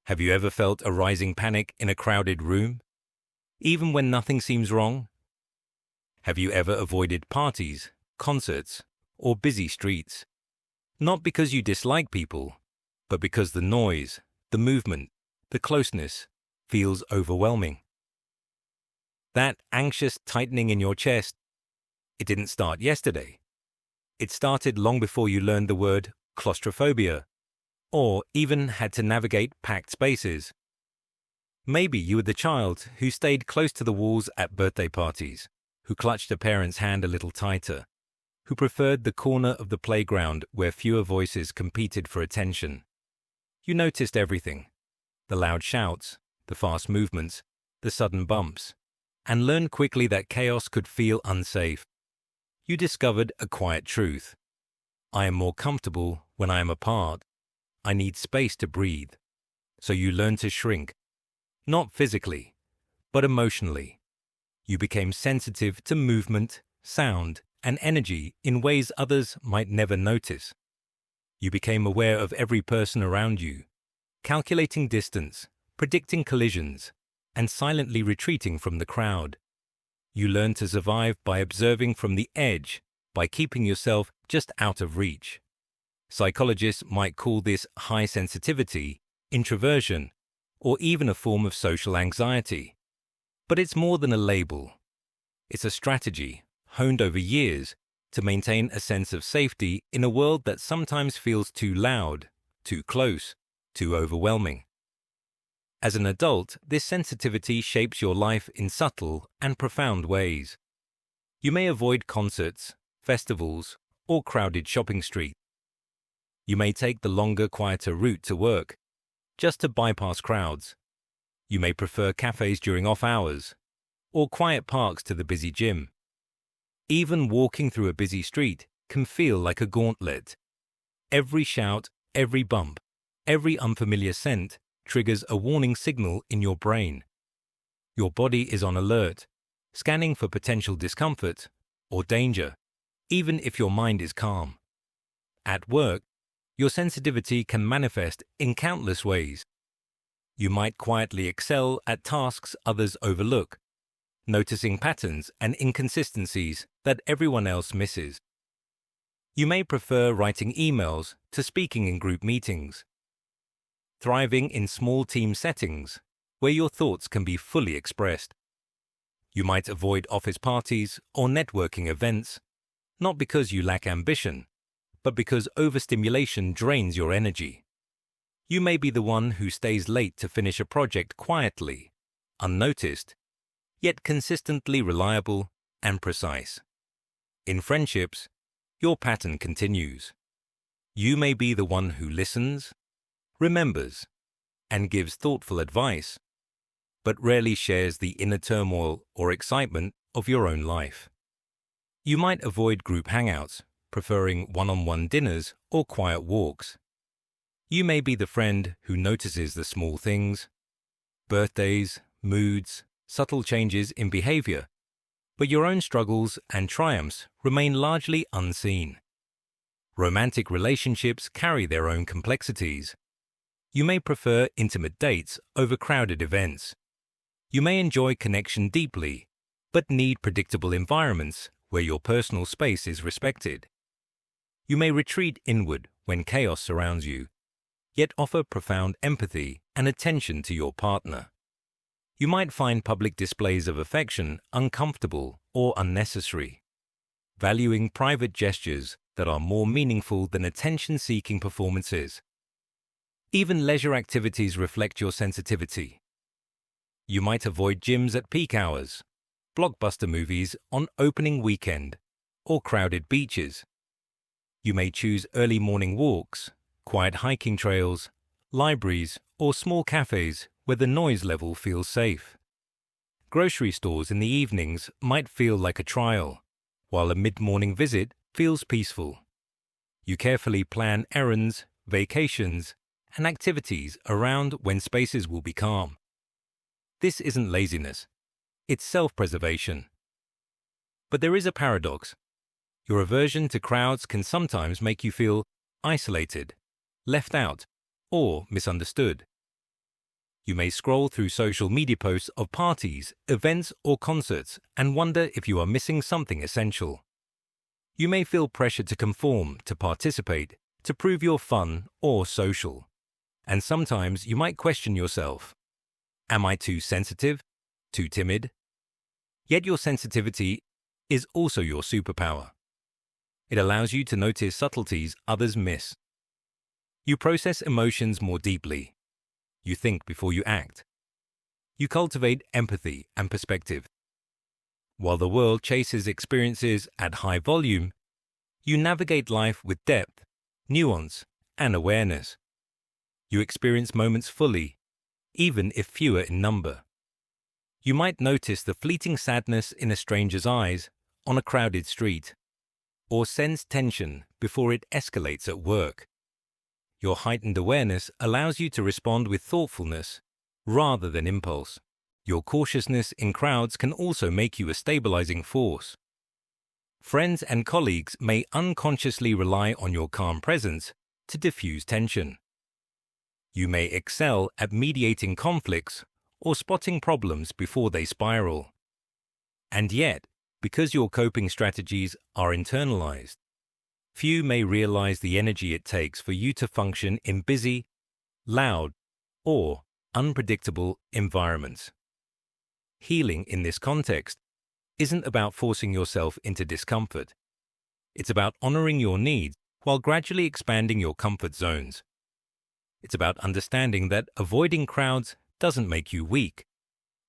Have you ever felt a rising panic in a crowded room, even when nothing seems wrong? Have you ever avoided parties, concerts, or busy streets? Not because you dislike people, but because the noise, the movement, the closeness feels overwhelming. That anxious tightening in your chest, it didn't start yesterday. It started long before you learned the word claustrophobia, or even had to navigate packed spaces. Maybe you were the child who stayed close to the walls at birthday parties, who clutched a parent's hand a little tighter, who preferred the corner of the playground where fewer voices competed for attention. You noticed everything: the loud shouts, the fast movements, the sudden bumps, and learned quickly that chaos could feel unsafe. You discovered a quiet truth: I am more comfortable when I am apart. I need space to breathe. So you learned to shrink, not physically, but emotionally. You became sensitive to movement, sound, and energy in ways others might never notice. You became aware of every person around you, calculating distance, predicting collisions, and silently retreating from the crowd. You learned to survive by observing from the edge, by keeping yourself just out of reach. Psychologists might call this high sensitivity, introversion, or even a form of social anxiety. But it's more than a label. It's a strategy, honed over years, to maintain a sense of safety in a world that sometimes feels too loud, too close, too overwhelming. As an adult, this sensitivity shapes your life in subtle and profound ways. You may avoid concerts, festivals, or crowded shopping streets. You may take the longer, quieter route to work, just to bypass crowds. You may prefer cafes during off hours, or quiet parks to the busy gym. Even walking through a busy street can feel like a gauntlet. Every shout, every bump, every unfamiliar scent triggers a warning signal in your brain. Your body is on alert, scanning for potential discomfort or danger, even if your mind is calm. At work, your sensitivity can manifest in countless ways. You might quietly excel at tasks others overlook, noticing patterns and inconsistencies that everyone else misses. You may prefer writing emails to speaking in group meetings, thriving in small team settings where your thoughts can be fully expressed. You might avoid office parties or networking events, not because you lack ambition, but because overstimulation drains your energy. You may be the one who stays late to finish a project quietly, unnoticed, yet consistently reliable and precise. In friendships, your pattern continues. You may be the one who listens, remembers, and gives thoughtful advice, but rarely shares the inner turmoil or excitement of your own life. You might avoid group hangouts, preferring one-on-one dinners or quiet walks. You may be the friend who notices the small things, birthdays, moods, subtle changes in behavior, but your own struggles and triumphs remain largely unseen. Romantic relationships carry their own complexities. You may prefer intimate dates over crowded events. You may enjoy connection deeply, but need predictable environments where your personal space is respected. You may retreat inward when chaos surrounds you, yet offer profound empathy and attention to your partner. You might find public displays of affection uncomfortable or unnecessary, valuing private gestures that are more meaningful than attention-seeking performances. Even leisure activities reflect your sensitivity. You might avoid gyms at peak hours, blockbuster movies on opening weekend, or crowded beaches. You may choose early morning walks, quiet hiking trails, libraries, or small cafes where the noise level feels safe. Grocery stores in the evenings might feel like a trial, while a mid-morning visit feels peaceful. You carefully plan errands, vacations, and activities around when spaces will be calm. This isn't laziness, it's self-preservation. But there is a paradox. Your aversion to crowds can sometimes make you feel isolated, left out, or misunderstood. You may scroll through social media posts of parties, events, or concerts and wonder if you are missing something essential. You may feel pressure to conform, to participate, to prove you're fun or social. And sometimes you might question yourself. Am I too sensitive? Too timid? Yet your sensitivity is also your superpower. It allows you to notice subtleties others miss. You process emotions more deeply. You think before you act. You cultivate empathy and perspective. While the world chases experiences at high volume, you navigate life with depth, nuance, and awareness. You experience moments fully, even if fewer in number. You might notice the fleeting sadness in a stranger's eyes on a crowded street, or sense tension before it escalates at work. Your heightened awareness allows you to respond with thoughtfulness rather than impulse. Your cautiousness in crowds can also make you a stabilizing force. Friends and colleagues may unconsciously rely on your calm presence to diffuse tension. You may excel at mediating conflicts or spotting problems before they spiral. And yet, because your coping strategies are internalized, few may realize the energy it takes for you to function in busy, loud, or unpredictable environments. Healing in this context isn't about forcing yourself into discomfort. It's about honoring your needs while gradually expanding your comfort zones. It's about understanding that avoiding crowds doesn't make you weak.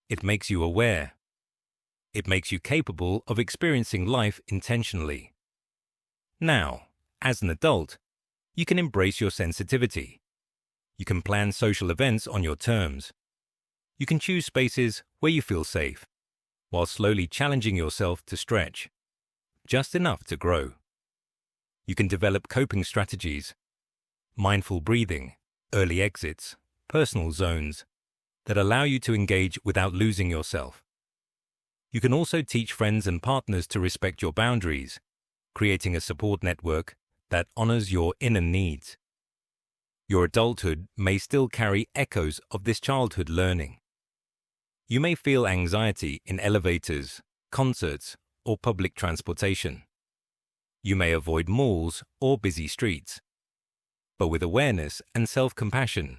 It makes you aware. It makes you capable of experiencing life intentionally. Now, as an adult, you can embrace your sensitivity. You can plan social events on your terms. You can choose spaces where you feel safe, while slowly challenging yourself to stretch, just enough to grow. You can develop coping strategies, mindful breathing, early exits, personal zones that allow you to engage without losing yourself. You can also teach friends and partners to respect your boundaries, creating a support network that honors your inner needs. Your adulthood may still carry echoes of this childhood learning. You may feel anxiety in elevators, concerts, or public transportation. You may avoid malls or busy streets. But with awareness and self-compassion,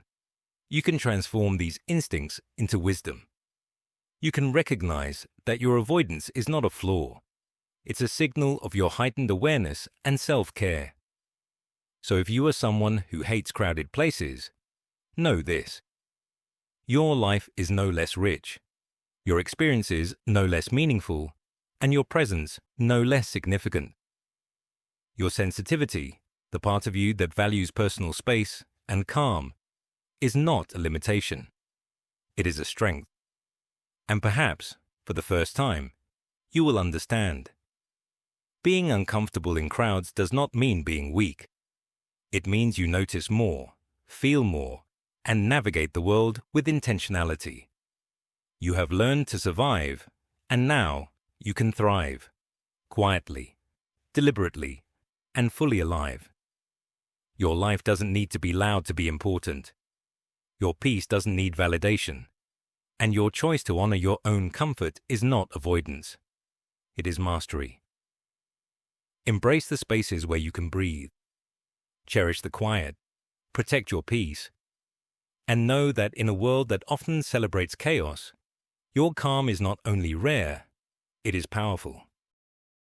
you can transform these instincts into wisdom. You can recognize that your avoidance is not a flaw. It's a signal of your heightened awareness and self-care. So if you are someone who hates crowded places, know this. Your life is no less rich, your experiences no less meaningful, and your presence no less significant. Your sensitivity, the part of you that values personal space and calm, is not a limitation. It is a strength. And perhaps, for the first time, you will understand. Being uncomfortable in crowds does not mean being weak. It means you notice more, feel more, and navigate the world with intentionality. You have learned to survive, and now you can thrive, quietly, deliberately, and fully alive. Your life doesn't need to be loud to be important. Your peace doesn't need validation. And your choice to honor your own comfort is not avoidance. It is mastery. Embrace the spaces where you can breathe. Cherish the quiet. Protect your peace. And know that in a world that often celebrates chaos, your calm is not only rare, it is powerful.